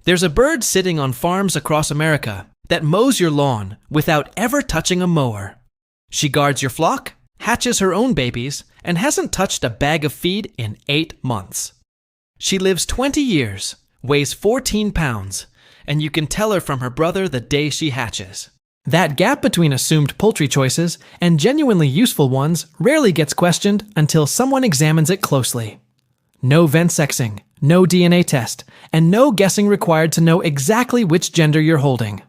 There's a bird sitting on farms across America that mows your lawn without ever touching a mower. She guards your flock, hatches her own babies, and hasn't touched a bag of feed in 8 months. She lives 20 years, weighs 14 pounds, and you can tell her from her brother the day she hatches. That gap between assumed poultry choices and genuinely useful ones rarely gets questioned until someone examines it closely. No vent sexing, no DNA test, and no guessing required to know exactly which gender you're holding.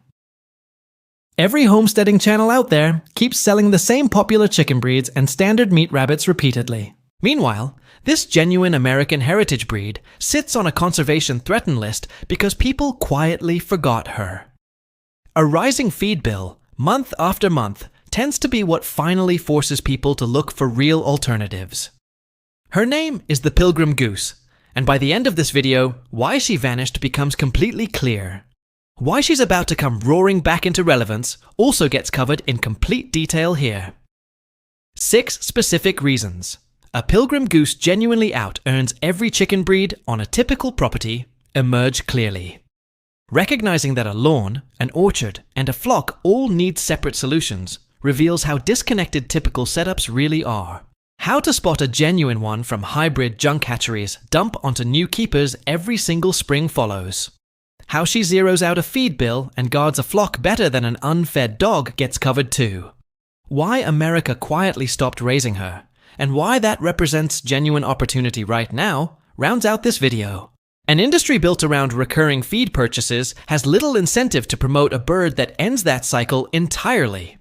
Every homesteading channel out there keeps selling the same popular chicken breeds and standard meat rabbits repeatedly. Meanwhile, this genuine American heritage breed sits on a conservation threatened list because people quietly forgot her. A rising feed bill, month after month, tends to be what finally forces people to look for real alternatives. Her name is the Pilgrim Goose, and by the end of this video, why she vanished becomes completely clear. Why she's about to come roaring back into relevance also gets covered in complete detail here. 6 specific reasons a Pilgrim Goose genuinely out-earns every chicken breed on a typical property emerge clearly. Recognizing that a lawn, an orchard, and a flock all need separate solutions reveals how disconnected typical setups really are. How to spot a genuine one from hybrid junk hatcheries dump onto new keepers every single spring follows. How she zeroes out a feed bill and guards a flock better than an unfed dog gets covered too. Why America quietly stopped raising her, and why that represents genuine opportunity right now, rounds out this video. An industry built around recurring feed purchases has little incentive to promote a bird that ends that cycle entirely.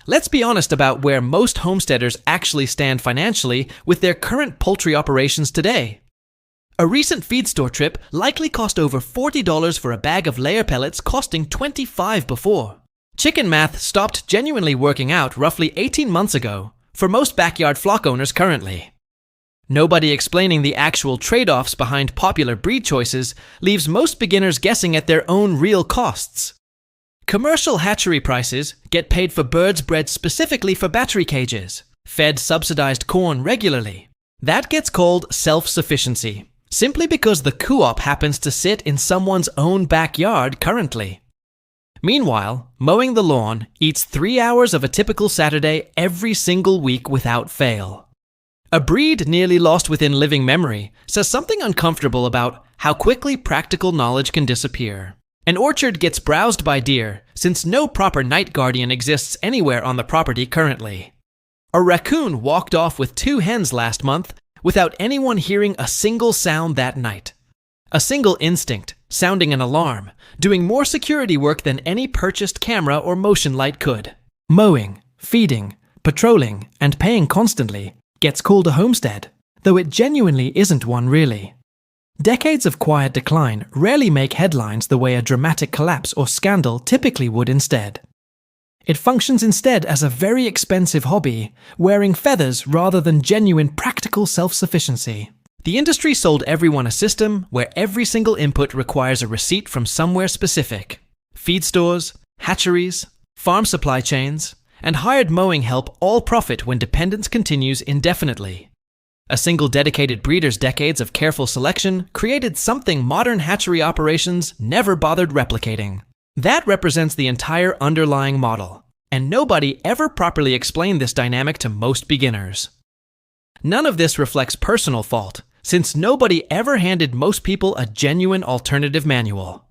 Let's be honest about where most homesteaders actually stand financially with their current poultry operations today. A recent feed store trip likely cost over $40 for a bag of layer pellets costing $25 before. Chicken math stopped genuinely working out roughly 18 months ago for most backyard flock owners currently. Nobody explaining the actual trade-offs behind popular breed choices leaves most beginners guessing at their own real costs. Commercial hatchery prices get paid for birds bred specifically for battery cages, fed subsidized corn regularly. That gets called self-sufficiency, simply because the co-op happens to sit in someone's own backyard currently. Meanwhile, mowing the lawn eats 3 hours of a typical Saturday every single week without fail. A breed nearly lost within living memory says something uncomfortable about how quickly practical knowledge can disappear. An orchard gets browsed by deer since no proper night guardian exists anywhere on the property currently. A raccoon walked off with 2 hens last month without anyone hearing a single sound that night. A single instinct, sounding an alarm, doing more security work than any purchased camera or motion light could. Mowing, feeding, patrolling, and paying constantly gets called a homestead, though it genuinely isn't one really. Decades of quiet decline rarely make headlines the way a dramatic collapse or scandal typically would instead. It functions instead as a very expensive hobby, wearing feathers rather than genuine practical self-sufficiency. The industry sold everyone a system where every single input requires a receipt from somewhere specific. Feed stores, hatcheries, farm supply chains, and hired mowing help all profit when dependence continues indefinitely. A single dedicated breeder's decades of careful selection created something modern hatchery operations never bothered replicating. That represents the entire underlying model, and nobody ever properly explained this dynamic to most beginners. None of this reflects personal fault, since nobody ever handed most people a genuine alternative manual.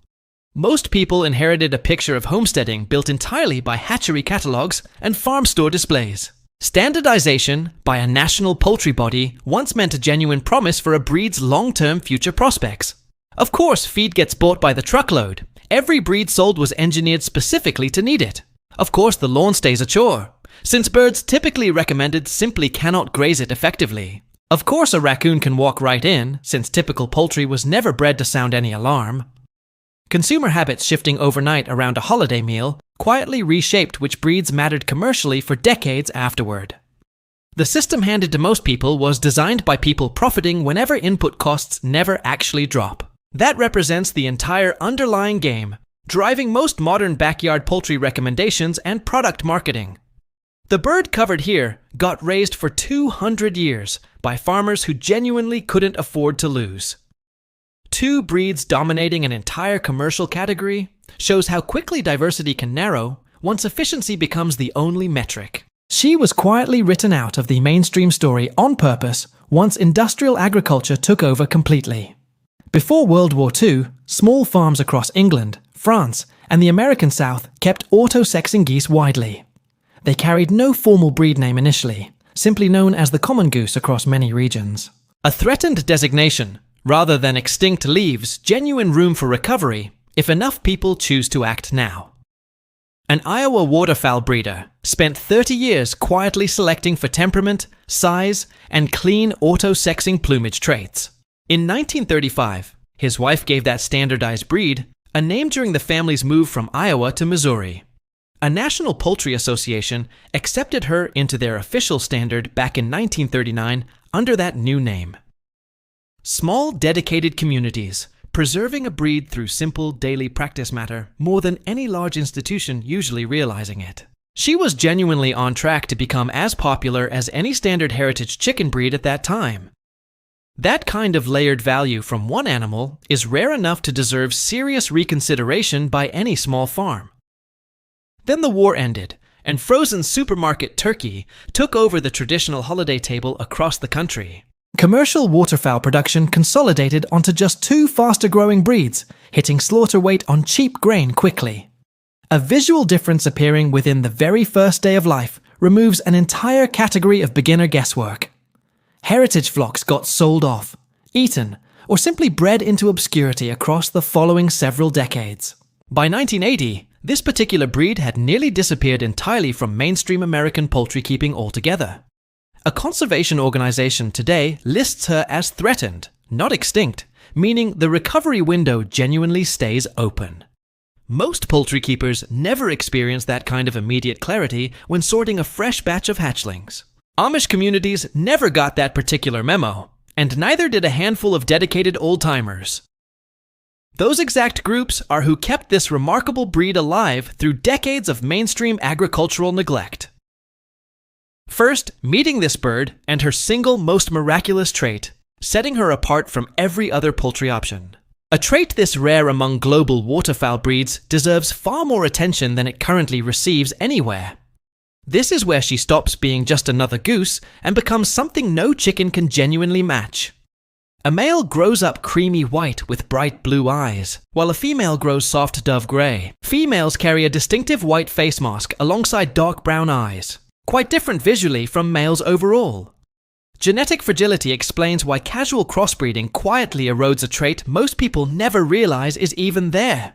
Most people inherited a picture of homesteading built entirely by hatchery catalogs and farm store displays. Standardization by a national poultry body once meant a genuine promise for a breed's long-term future prospects. Of course, feed gets bought by the truckload. Every breed sold was engineered specifically to need it. Of course, the lawn stays a chore, since birds typically recommended simply cannot graze it effectively. Of course, a raccoon can walk right in, since typical poultry was never bred to sound any alarm. Consumer habits shifting overnight around a holiday meal quietly reshaped which breeds mattered commercially for decades afterward. The system handed to most people was designed by people profiting whenever input costs never actually drop. That represents the entire underlying game, driving most modern backyard poultry recommendations and product marketing. The bird covered here got raised for 200 years by farmers who genuinely couldn't afford to lose. 2 breeds dominating an entire commercial category shows how quickly diversity can narrow once efficiency becomes the only metric. She was quietly written out of the mainstream story on purpose once industrial agriculture took over completely. Before World War II, small farms across England, France, and the American South kept auto-sexing geese widely. They carried no formal breed name initially, simply known as the common goose across many regions. A threatened designation, rather than extinct, leaves genuine room for recovery if enough people choose to act now. An Iowa waterfowl breeder spent 30 years quietly selecting for temperament, size, and clean auto-sexing plumage traits. In 1935, his wife gave that standardized breed a name during the family's move from Iowa to Missouri. A National Poultry Association accepted her into their official standard back in 1939 under that new name. Small, dedicated communities, preserving a breed through simple daily practice matter more than any large institution usually realizing it. She was genuinely on track to become as popular as any standard heritage chicken breed at that time. That kind of layered value from one animal is rare enough to deserve serious reconsideration by any small farm. Then the war ended, and frozen supermarket turkey took over the traditional holiday table across the country. Commercial waterfowl production consolidated onto just 2 faster-growing breeds, hitting slaughter weight on cheap grain quickly. A visual difference appearing within the very first day of life removes an entire category of beginner guesswork. Heritage flocks got sold off, eaten, or simply bred into obscurity across the following several decades. By 1980, this particular breed had nearly disappeared entirely from mainstream American poultry keeping altogether. A conservation organization today lists her as threatened, not extinct, meaning the recovery window genuinely stays open. Most poultry keepers never experience that kind of immediate clarity when sorting a fresh batch of hatchlings. Amish communities never got that particular memo, and neither did a handful of dedicated old-timers. Those exact groups are who kept this remarkable breed alive through decades of mainstream agricultural neglect. First, meeting this bird and her single most miraculous trait, setting her apart from every other poultry option. A trait this rare among global waterfowl breeds deserves far more attention than it currently receives anywhere. This is where she stops being just another goose and becomes something no chicken can genuinely match. A male grows up creamy white with bright blue eyes, while a female grows soft dove gray. Females carry a distinctive white face mask alongside dark brown eyes, quite different visually from males overall. Genetic fragility explains why casual crossbreeding quietly erodes a trait most people never realize is even there.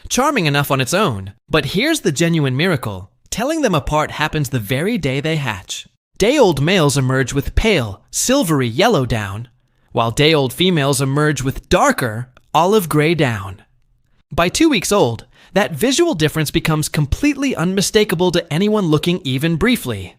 Charming enough on its own, but here's the genuine miracle. Telling them apart happens the very day they hatch. Day-old males emerge with pale, silvery yellow down, while day-old females emerge with darker, olive gray down. By 2 weeks old, that visual difference becomes completely unmistakable to anyone looking even briefly.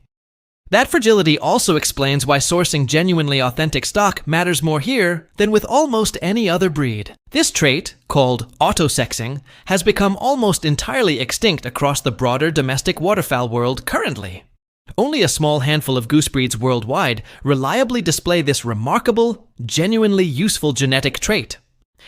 That fragility also explains why sourcing genuinely authentic stock matters more here than with almost any other breed. This trait, called autosexing, has become almost entirely extinct across the broader domestic waterfowl world currently. Only a small handful of goose breeds worldwide reliably display this remarkable, genuinely useful genetic trait.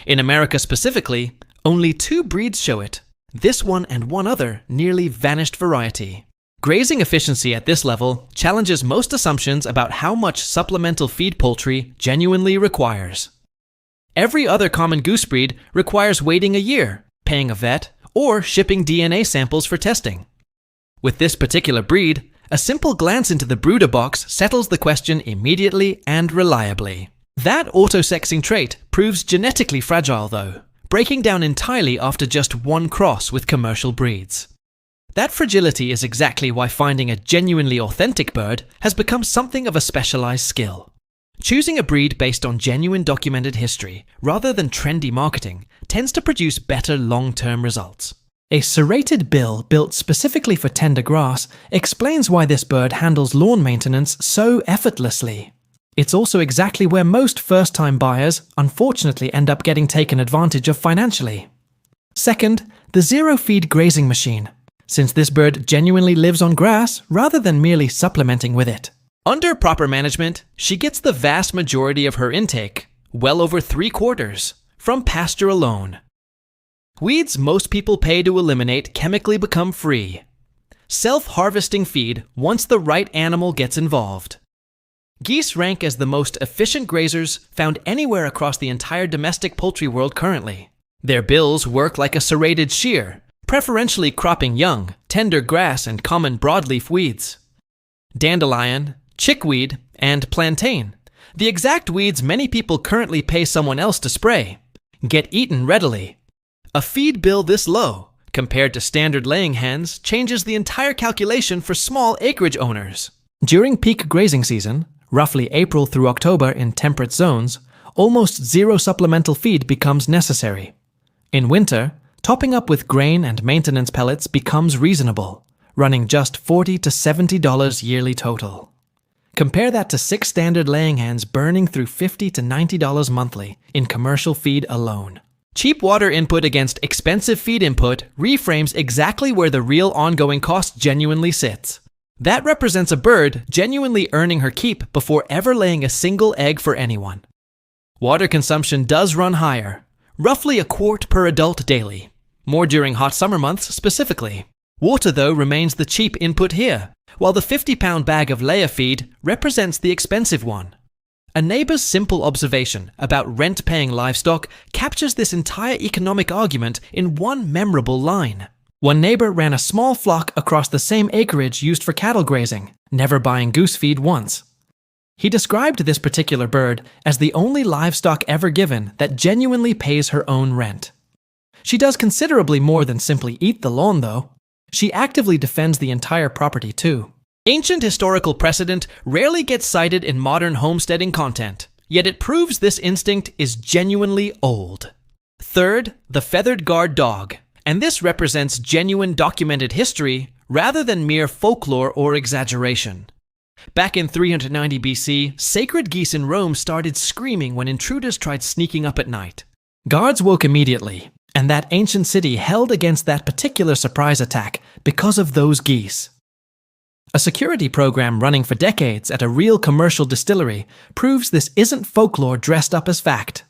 In America specifically, only 2 breeds show it. This one and one other nearly vanished variety. Grazing efficiency at this level challenges most assumptions about how much supplemental feed poultry genuinely requires. Every other common goose breed requires waiting a year, paying a vet, or shipping DNA samples for testing. With this particular breed, a simple glance into the brooder box settles the question immediately and reliably. That autosexing trait proves genetically fragile though, breaking down entirely after just one cross with commercial breeds. That fragility is exactly why finding a genuinely authentic bird has become something of a specialized skill. Choosing a breed based on genuine documented history, rather than trendy marketing, tends to produce better long-term results. A serrated bill built specifically for tender grass explains why this bird handles lawn maintenance so effortlessly. It's also exactly where most first-time buyers unfortunately end up getting taken advantage of financially. Second, the zero-feed grazing machine, since this bird genuinely lives on grass rather than merely supplementing with it. Under proper management, she gets the vast majority of her intake, well over 3/4, from pasture alone. Weeds most people pay to eliminate chemically become free. Self-harvesting feed once the right animal gets involved. Geese rank as the most efficient grazers found anywhere across the entire domestic poultry world currently. Their bills work like a serrated shear, preferentially cropping young, tender grass and common broadleaf weeds. Dandelion, chickweed, and plantain, the exact weeds many people currently pay someone else to spray, get eaten readily. A feed bill this low, compared to standard laying hens, changes the entire calculation for small acreage owners. During peak grazing season, roughly April through October in temperate zones, almost zero supplemental feed becomes necessary. In winter, topping up with grain and maintenance pellets becomes reasonable, running just $40 to $70 yearly total. Compare that to 6 standard laying hens burning through $50 to $90 monthly in commercial feed alone. Cheap water input against expensive feed input reframes exactly where the real ongoing cost genuinely sits. That represents a bird genuinely earning her keep before ever laying a single egg for anyone. Water consumption does run higher, roughly a quart per adult daily, more during hot summer months specifically. Water, though, remains the cheap input here, while the 50-pound bag of layer feed represents the expensive one. A neighbor's simple observation about rent-paying livestock captures this entire economic argument in one memorable line. One neighbor ran a small flock across the same acreage used for cattle grazing, never buying goose feed once. He described this particular bird as the only livestock ever given that genuinely pays her own rent. She does considerably more than simply eat the lawn, though. She actively defends the entire property, too. Ancient historical precedent rarely gets cited in modern homesteading content, yet it proves this instinct is genuinely old. Third, the feathered guard dog, and this represents genuine documented history rather than mere folklore or exaggeration. Back in 390 BC, sacred geese in Rome started screaming when intruders tried sneaking up at night. Guards woke immediately, and that ancient city held against that particular surprise attack because of those geese. A security program running for decades at a real commercial distillery proves this isn't folklore dressed up as fact.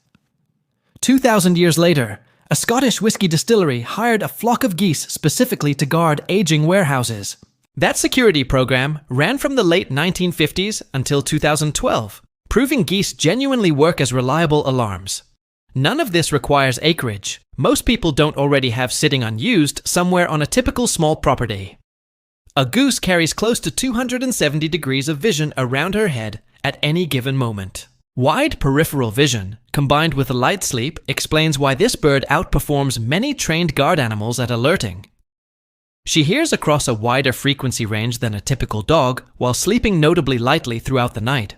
2,000 years later, a Scottish whiskey distillery hired a flock of geese specifically to guard aging warehouses. That security program ran from the late 1950s until 2012, proving geese genuinely work as reliable alarms. None of this requires acreage. Most people don't already have sitting unused somewhere on a typical small property. A goose carries close to 270 degrees of vision around her head at any given moment. Wide peripheral vision, combined with light sleep, explains why this bird outperforms many trained guard animals at alerting. She hears across a wider frequency range than a typical dog while sleeping notably lightly throughout the night.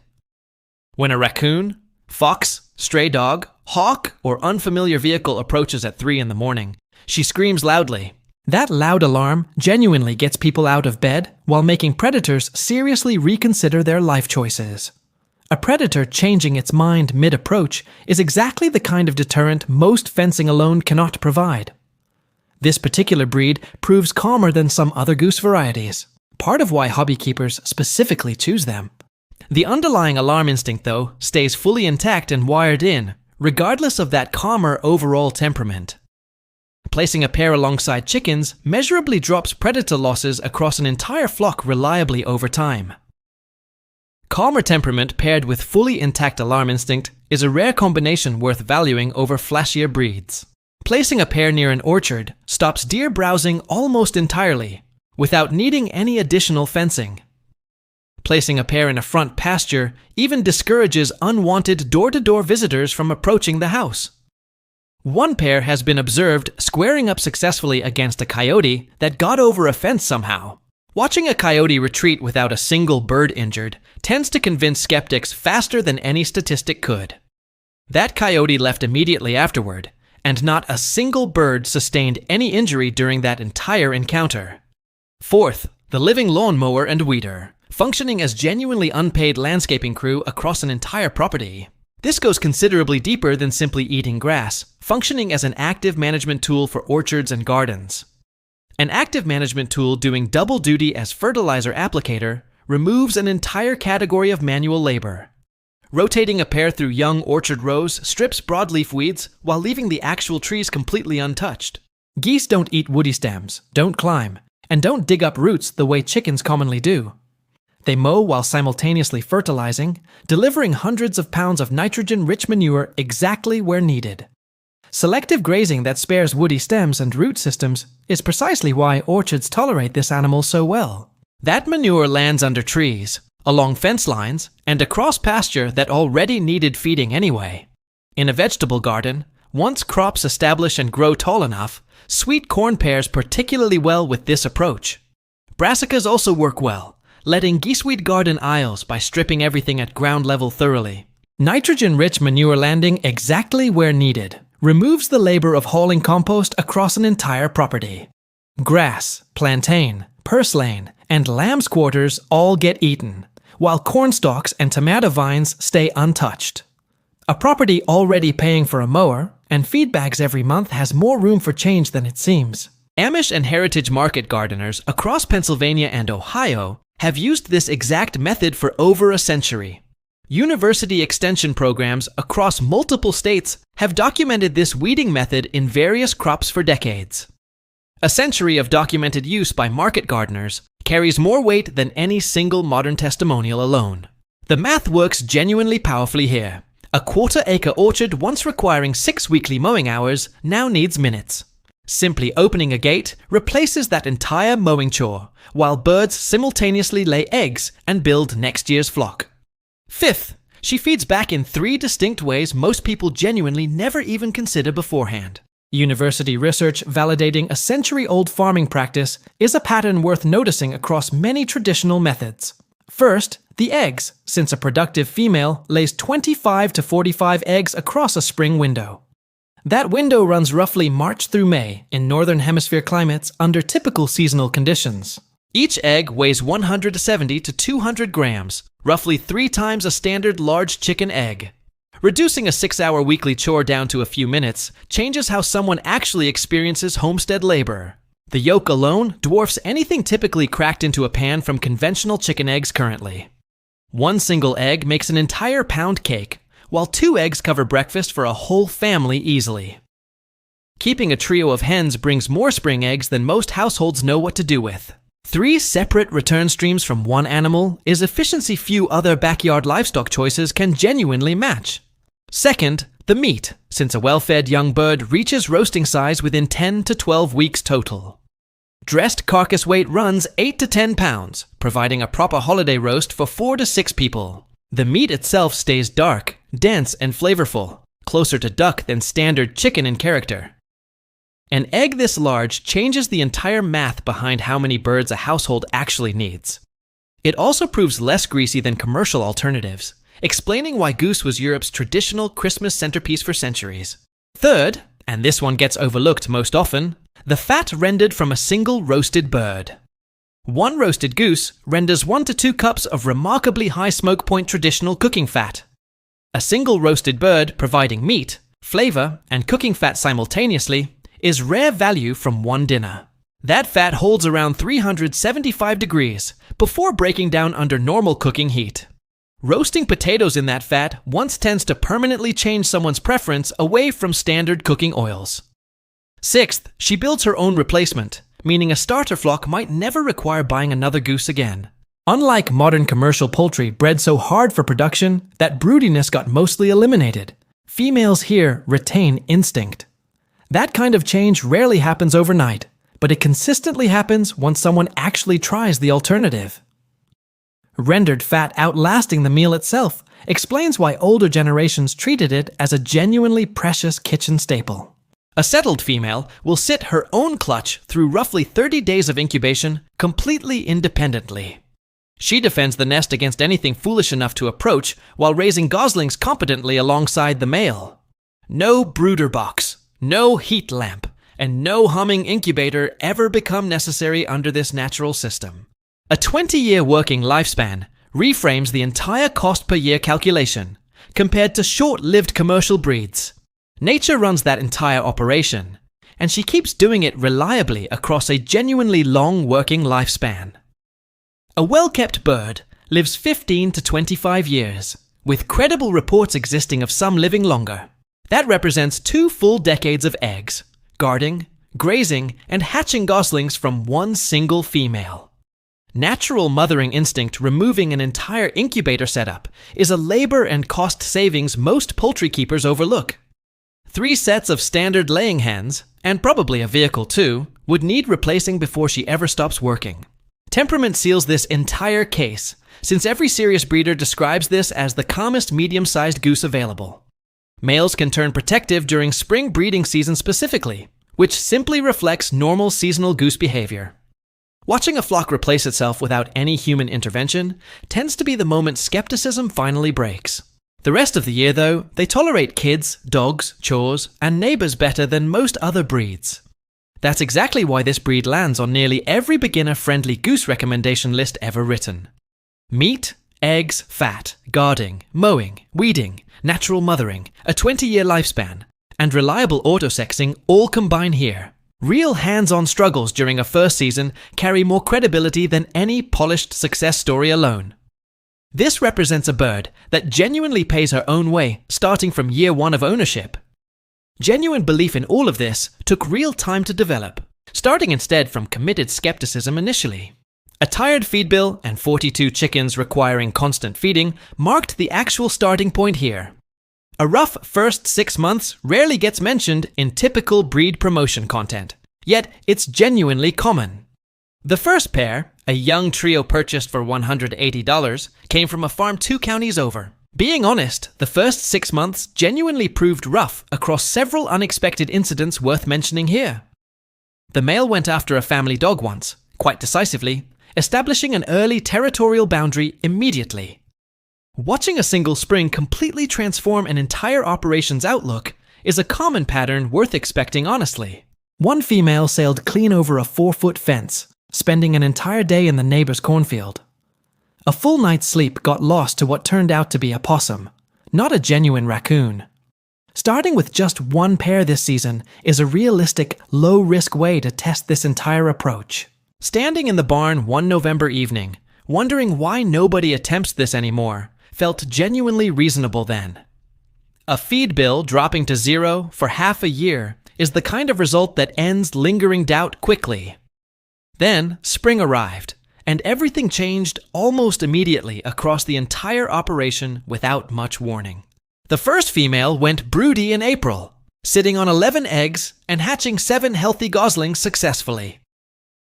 When a raccoon, fox, stray dog, hawk, or unfamiliar vehicle approaches at 3 in the morning, she screams loudly. That loud alarm genuinely gets people out of bed while making predators seriously reconsider their life choices. A predator changing its mind mid-approach is exactly the kind of deterrent most fencing alone cannot provide. This particular breed proves calmer than some other goose varieties, part of why hobby keepers specifically choose them. The underlying alarm instinct, though, stays fully intact and wired in, regardless of that calmer overall temperament. Placing a pair alongside chickens measurably drops predator losses across an entire flock reliably over time. Calmer temperament paired with fully intact alarm instinct is a rare combination worth valuing over flashier breeds. Placing a pair near an orchard stops deer browsing almost entirely, without needing any additional fencing. Placing a pair in a front pasture even discourages unwanted door-to-door visitors from approaching the house. One pair has been observed squaring up successfully against a coyote that got over a fence somehow. Watching a coyote retreat without a single bird injured tends to convince skeptics faster than any statistic could. That coyote left immediately afterward, and not a single bird sustained any injury during that entire encounter. Fourth, the living lawnmower and weeder, functioning as genuinely unpaid landscaping crew across an entire property. This goes considerably deeper than simply eating grass, functioning as an active management tool for orchards and gardens. An active management tool doing double duty as fertilizer applicator removes an entire category of manual labor. Rotating a pair through young orchard rows strips broadleaf weeds while leaving the actual trees completely untouched. Geese don't eat woody stems, don't climb, and don't dig up roots the way chickens commonly do. They mow while simultaneously fertilizing, delivering hundreds of pounds of nitrogen-rich manure exactly where needed. Selective grazing that spares woody stems and root systems is precisely why orchards tolerate this animal so well. That manure lands under trees, along fence lines, and across pasture that already needed feeding anyway. In a vegetable garden, once crops establish and grow tall enough, sweet corn pairs particularly well with this approach. Brassicas also work well, letting geeseweed garden aisles by stripping everything at ground level thoroughly. Nitrogen-rich manure landing exactly where needed removes the labor of hauling compost across an entire property. Grass, plantain, purslane, and lamb's quarters all get eaten, while corn stalks and tomato vines stay untouched. A property already paying for a mower and feed bags every month has more room for change than it seems. Amish and heritage market gardeners across Pennsylvania and Ohio have used this exact method for over a century. University extension programs across multiple states have documented this weeding method in various crops for decades. A century of documented use by market gardeners carries more weight than any single modern testimonial alone. The math works genuinely powerfully here. A quarter-acre orchard once requiring 6 weekly mowing hours now needs minutes. Simply opening a gate replaces that entire mowing chore, while birds simultaneously lay eggs and build next year's flock. Fifth, she feeds back in 3 distinct ways most people genuinely never even consider beforehand. University research validating a century-old farming practice is a pattern worth noticing across many traditional methods. First, the eggs, since a productive female lays 25 to 45 eggs across a spring window. That window runs roughly March through May in Northern Hemisphere climates under typical seasonal conditions. Each egg weighs 170 to 200 grams, roughly 3 times a standard large chicken egg. Reducing a 6-hour weekly chore down to a few minutes changes how someone actually experiences homestead labor. The yolk alone dwarfs anything typically cracked into a pan from conventional chicken eggs currently. 1 single egg makes an entire pound cake, while 2 eggs cover breakfast for a whole family easily. Keeping a trio of hens brings more spring eggs than most households know what to do with. 3 separate return streams from one animal is efficiency few other backyard livestock choices can genuinely match. Second, the meat, since a well-fed young bird reaches roasting size within 10 to 12 weeks total. Dressed carcass weight runs 8 to 10 pounds, providing a proper holiday roast for 4 to 6 people. The meat itself stays dark, dense, and flavorful, closer to duck than standard chicken in character. An egg this large changes the entire math behind how many birds a household actually needs. It also proves less greasy than commercial alternatives, explaining why goose was Europe's traditional Christmas centerpiece for centuries. Third, and this one gets overlooked most often, the fat rendered from a single roasted bird. 1 roasted goose renders 1 to 2 cups of remarkably high smoke point traditional cooking fat. A single roasted bird providing meat, flavor, and cooking fat simultaneously is rare value from one dinner. That fat holds around 375 degrees before breaking down under normal cooking heat. Roasting potatoes in that fat once tends to permanently change someone's preference away from standard cooking oils. Sixth, she builds her own replacement, meaning a starter flock might never require buying another goose again. Unlike modern commercial poultry bred so hard for production that broodiness got mostly eliminated, females here retain instinct. That kind of change rarely happens overnight, but it consistently happens once someone actually tries the alternative. Rendered fat outlasting the meal itself explains why older generations treated it as a genuinely precious kitchen staple. A settled female will sit her own clutch through roughly 30 days of incubation completely independently. She defends the nest against anything foolish enough to approach while raising goslings competently alongside the male. No brooder box, no heat lamp, and no humming incubator ever become necessary under this natural system. A 20-year working lifespan reframes the entire cost per year calculation, compared to short-lived commercial breeds. Nature runs that entire operation, and she keeps doing it reliably across a genuinely long working lifespan. A well-kept bird lives 15 to 25 years, with credible reports existing of some living longer. That represents 2 full decades of eggs, guarding, grazing, and hatching goslings from one single female. Natural mothering instinct removing an entire incubator setup is a labor and cost savings most poultry keepers overlook. 3 sets of standard laying hens, and probably a vehicle too, would need replacing before she ever stops working. Temperament seals this entire case, since every serious breeder describes this as the calmest medium-sized goose available. Males can turn protective during spring breeding season specifically, which simply reflects normal seasonal goose behavior. Watching a flock replace itself without any human intervention tends to be the moment skepticism finally breaks. The rest of the year, though, they tolerate kids, dogs, chores, and neighbors better than most other breeds. That's exactly why this breed lands on nearly every beginner-friendly goose recommendation list ever written. Meat, eggs, fat, guarding, mowing, weeding, natural mothering, a 20-year lifespan, and reliable autosexing all combine here. Real hands-on struggles during a first season carry more credibility than any polished success story alone. This represents a bird that genuinely pays her own way starting from year 1 of ownership. Genuine belief in all of this took real time to develop, starting instead from committed skepticism initially. A tired feed bill and 42 chickens requiring constant feeding marked the actual starting point here. A rough first 6 months rarely gets mentioned in typical breed promotion content, yet it's genuinely common. The first pair, a young trio purchased for $180, came from a farm 2 counties over. Being honest, the first 6 months genuinely proved rough across several unexpected incidents worth mentioning here. The male went after a family dog once, quite decisively, establishing an early territorial boundary immediately. Watching a single spring completely transform an entire operation's outlook is a common pattern worth expecting honestly. One female sailed clean over a 4-foot fence, spending an entire day in the neighbor's cornfield. A full night's sleep got lost to what turned out to be a possum, not a genuine raccoon. Starting with just 1 pair this season is a realistic, low-risk way to test this entire approach. Standing in the barn one November evening, wondering why nobody attempts this anymore, felt genuinely reasonable then. A feed bill dropping to 0 for half a year is the kind of result that ends lingering doubt quickly. Then, spring arrived, and everything changed almost immediately across the entire operation without much warning. The first female went broody in April, sitting on 11 eggs and hatching 7 healthy goslings successfully.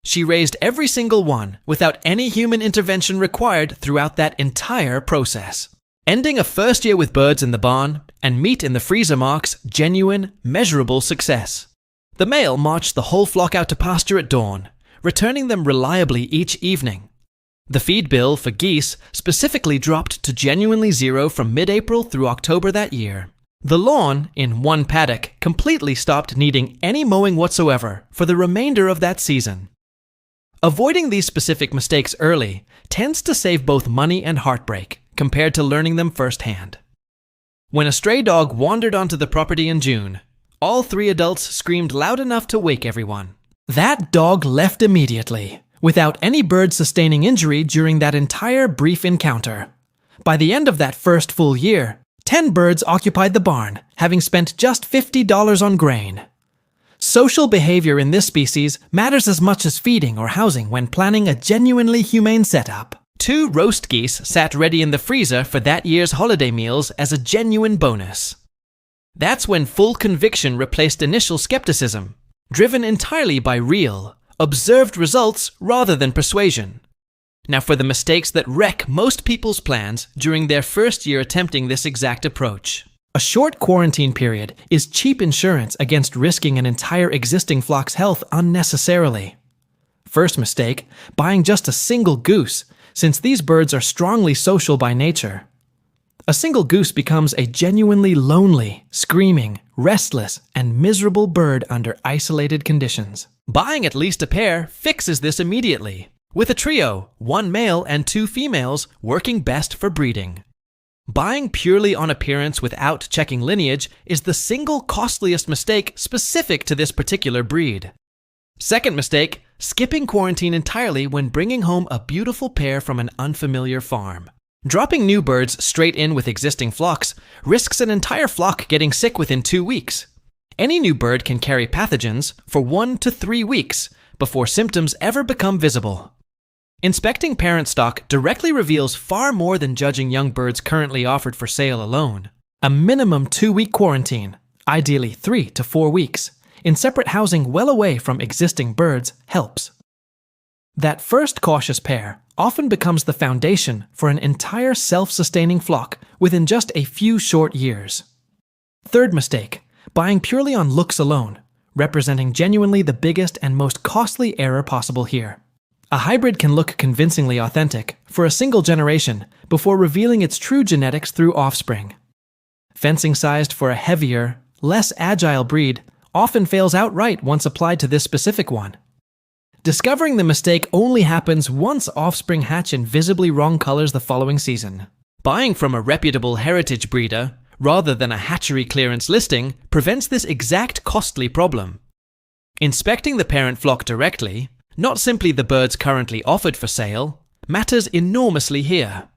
She raised every single one without any human intervention required throughout that entire process. Ending a first year with birds in the barn and meat in the freezer marks genuine, measurable success. The male marched the whole flock out to pasture at dawn, returning them reliably each evening. The feed bill for geese specifically dropped to genuinely 0 from mid-April through October that year. The lawn, in 1 paddock, completely stopped needing any mowing whatsoever for the remainder of that season. Avoiding these specific mistakes early tends to save both money and heartbreak compared to learning them firsthand. When a stray dog wandered onto the property in June, all 3 adults screamed loud enough to wake everyone. That dog left immediately, without any bird sustaining injury during that entire brief encounter. By the end of that first full year, 10 birds occupied the barn, having spent just $50 on grain. Social behavior in this species matters as much as feeding or housing when planning a genuinely humane setup. 2 roast geese sat ready in the freezer for that year's holiday meals as a genuine bonus. That's when full conviction replaced initial skepticism, driven entirely by real, observed results rather than persuasion. Now for the mistakes that wreck most people's plans during their first year attempting this exact approach. A short quarantine period is cheap insurance against risking an entire existing flock's health unnecessarily. First mistake, buying just a single goose, since these birds are strongly social by nature. A single goose becomes a genuinely lonely, screaming, restless, and miserable bird under isolated conditions. Buying at least a pair fixes this immediately, with a trio, 1 male and 2 females, working best for breeding. Buying purely on appearance without checking lineage is the single costliest mistake specific to this particular breed. Second mistake, skipping quarantine entirely when bringing home a beautiful pair from an unfamiliar farm. Dropping new birds straight in with existing flocks risks an entire flock getting sick within 2 weeks. Any new bird can carry pathogens for 1 to 3 weeks before symptoms ever become visible. Inspecting parent stock directly reveals far more than judging young birds currently offered for sale alone. A minimum 2-week quarantine, ideally 3 to 4 weeks, in separate housing well away from existing birds helps. That first cautious pair often becomes the foundation for an entire self-sustaining flock within just a few short years. Third mistake, buying purely on looks alone, representing genuinely the biggest and most costly error possible here. A hybrid can look convincingly authentic for a single generation before revealing its true genetics through offspring. Fencing sized for a heavier, less agile breed often fails outright once applied to this specific one. Discovering the mistake only happens once offspring hatch in visibly wrong colors the following season. Buying from a reputable heritage breeder, rather than a hatchery clearance listing, prevents this exact costly problem. Inspecting the parent flock directly, not simply the birds currently offered for sale, matters enormously here.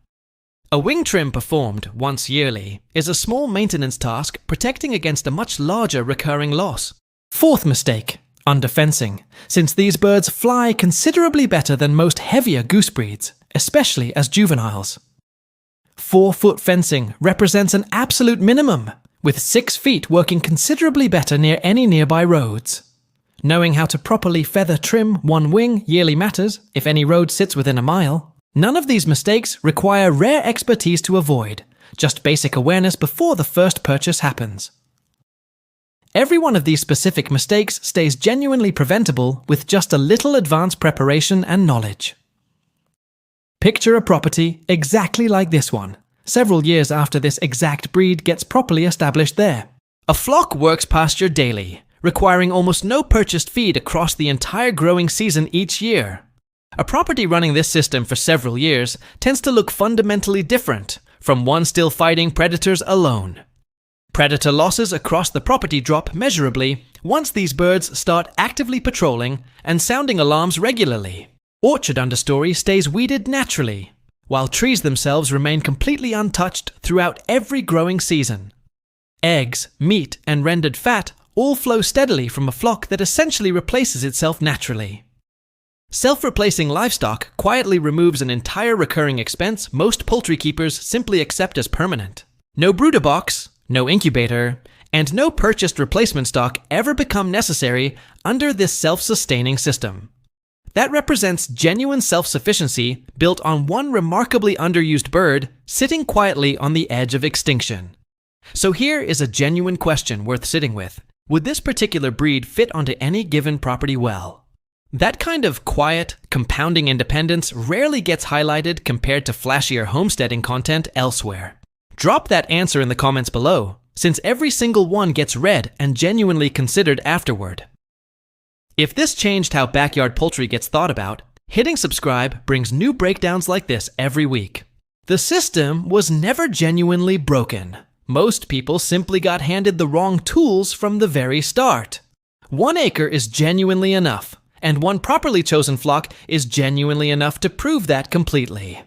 A wing trim performed once yearly is a small maintenance task protecting against a much larger recurring loss. Fourth mistake, underfencing, since these birds fly considerably better than most heavier goose breeds, especially as juveniles. 4-foot fencing represents an absolute minimum, with 6 feet working considerably better near any nearby roads. Knowing how to properly feather trim one wing yearly matters if any road sits within a mile. None of these mistakes require rare expertise to avoid, just basic awareness before the first purchase happens. Every one of these specific mistakes stays genuinely preventable with just a little advanced preparation and knowledge. Picture a property exactly like this one, several years after this exact breed gets properly established there. A flock works pasture daily, requiring almost no purchased feed across the entire growing season each year. A property running this system for several years tends to look fundamentally different from one still fighting predators alone. Predator losses across the property drop measurably once these birds start actively patrolling and sounding alarms regularly. Orchard understory stays weeded naturally, while trees themselves remain completely untouched throughout every growing season. Eggs, meat, and rendered fat all flow steadily from a flock that essentially replaces itself naturally. Self-replacing livestock quietly removes an entire recurring expense most poultry keepers simply accept as permanent. No brooder box, no incubator, and no purchased replacement stock ever become necessary under this self-sustaining system. That represents genuine self-sufficiency built on one remarkably underused bird sitting quietly on the edge of extinction. So here is a genuine question worth sitting with. Would this particular breed fit onto any given property well? That kind of quiet, compounding independence rarely gets highlighted compared to flashier homesteading content elsewhere. Drop that answer in the comments below, since every single one gets read and genuinely considered afterward. If this changed how backyard poultry gets thought about, hitting subscribe brings new breakdowns like this every week. The system was never genuinely broken. Most people simply got handed the wrong tools from the very start. 1 acre is genuinely enough, and one properly chosen flock is genuinely enough to prove that completely.